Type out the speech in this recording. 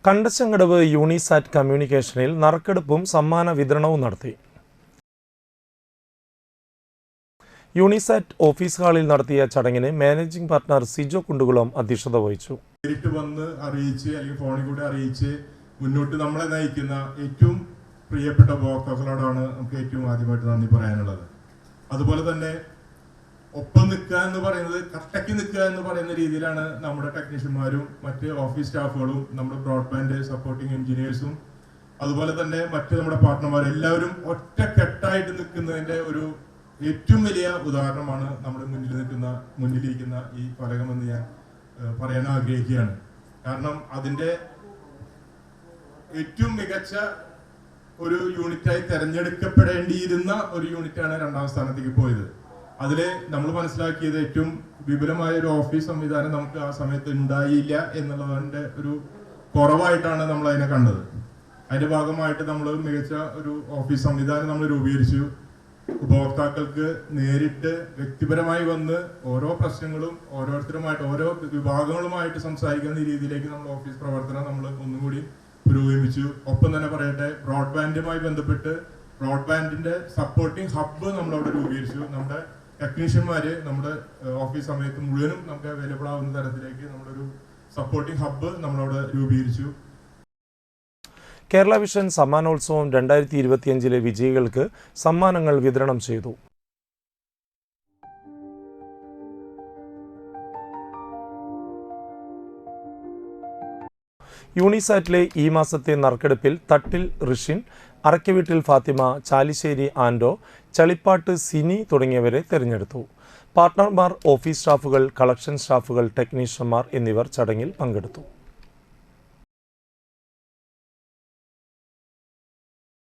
കണ്ടച്ചങ്കടവ് യൂണിസാറ്റ് കമ്മ്യൂണിക്കേഷനിൽ നറുക്കെടുപ്പും സമ്മാന വിതരണവും നടത്തി. യൂണിസാറ്റ് ഓഫീസ് ഹാളിൽ നടത്തിയ ചടങ്ങിന് മാനേജിംഗ് പാർട്ണർ സിജോ കുണ്ടുകുളം അധ്യക്ഷത വഹിച്ചു. നേരിട്ട് വന്ന് അറിയിച്ച് അല്ലെങ്കിൽ ഫോണിൽ കൂടെ അറിയിച്ച് മുന്നോട്ട് നമ്മളെ നയിക്കുന്ന ഏറ്റവും പ്രിയപ്പെട്ട ഉപഭോക്താക്കളോടാണ് നമുക്ക് ഏറ്റവും ആദ്യമായിട്ട് നന്ദി പറയാനുള്ളത്. അതുപോലെ തന്നെ ഒപ്പം നിൽക്കുക എന്ന് പറയുന്നത് കട്ടയ്ക്ക് നിൽക്കുക എന്ന് പറയുന്ന രീതിയിലാണ് നമ്മുടെ ടെക്നീഷ്യന്മാരും മറ്റ് ഓഫീസ് സ്റ്റാഫുകളും നമ്മുടെ ബ്രോഡ്ബാൻഡ് സപ്പോർട്ടിംഗ് എഞ്ചിനീയേഴ്സും അതുപോലെ തന്നെ മറ്റ് നമ്മുടെ പാർട്ട്ണർമാരും എല്ലാവരും ഒറ്റക്കെട്ടായിട്ട് നിൽക്കുന്നതിന്റെ ഒരു ഏറ്റവും വലിയ ഉദാഹരണമാണ് നമ്മുടെ മുന്നിലിരിക്കുന്ന ഈ ഫലകമെന്ന് ഞാൻ പറയാൻ ആഗ്രഹിക്കുകയാണ്. കാരണം അതിന്റെ ഏറ്റവും മികച്ച ഒരു യൂണിറ്റായി തെരഞ്ഞെടുക്കപ്പെടേണ്ടിയിരുന്ന ഒരു യൂണിറ്റാണ് രണ്ടാം സ്ഥാനത്തേക്ക് പോയത്. അതില് നമ്മൾ മനസ്സിലാക്കിയത് ഏറ്റവും വിപുലമായ ഒരു ഓഫീസ് സംവിധാനം നമുക്ക് ആ സമയത്ത് ഉണ്ടായില്ല എന്നുള്ളതിന്റെ ഒരു കുറവായിട്ടാണ് നമ്മൾ അതിനെ കണ്ടത്. അതിന്റെ ഭാഗമായിട്ട് നമ്മൾ മികച്ച ഒരു ഓഫീസ് സംവിധാനം നമ്മൾ രൂപീകരിച്ചു. ഉപഭോക്താക്കൾക്ക് നേരിട്ട് വ്യക്തിപരമായി വന്ന് ഓരോ പ്രശ്നങ്ങളും ഓരോരുത്തരുമായിട്ട് ഓരോ വിഭാഗങ്ങളുമായിട്ട് സംസാരിക്കുന്ന രീതിയിലേക്ക് നമ്മൾ ഓഫീസ് പ്രവർത്തനം നമ്മൾ ഒന്നുകൂടി പുരോഗമിച്ചു. ഒപ്പം തന്നെ പറയട്ടെ, ബ്രോഡ്ബാൻഡുമായി ബന്ധപ്പെട്ട് ബ്രോഡ്ബാൻഡിന്റെ സപ്പോർട്ടിംഗ് ഹബ്ബ് നമ്മളവിടെ രൂപീകരിച്ചു. നമ്മുടെ ടെക്നീഷ്യന്മാര് നമ്മുടെ ഓഫീസ് സമയത്ത് മുഴുവനും നമുക്ക് അവൈലബിൾ ആവുന്ന തരത്തിലേക്ക് നമ്മളൊരു സപ്പോർട്ടിംഗ് ഹബ്ബ് നമ്മളവിടെ രൂപീകരിച്ചു. കേരള വിഷൻ സമ്മാനോത്സവം 2025 വിജയികൾക്ക് സമ്മാനങ്ങൾ വിതരണം ചെയ്തു. യൂണിസാറ്റിലെ ഈ മാസത്തെ നറുക്കെടുപ്പിൽ തട്ടിൽ ഋഷിൻ, അറക്കവീട്ടിൽ ഫാത്തിമ, ചാലിശ്ശേരി ആൻഡോ, ചളിപ്പാട്ട് സിനി തുടങ്ങിയവരെ തിരഞ്ഞെടുത്തു. പാർട്ട്ണർമാർ, ഓഫീസ് സ്റ്റാഫുകൾ, കളക്ഷൻ സ്റ്റാഫുകൾ, ടെക്നീഷ്യന്മാർ എന്നിവർ ചടങ്ങിൽ പങ്കെടുത്തു.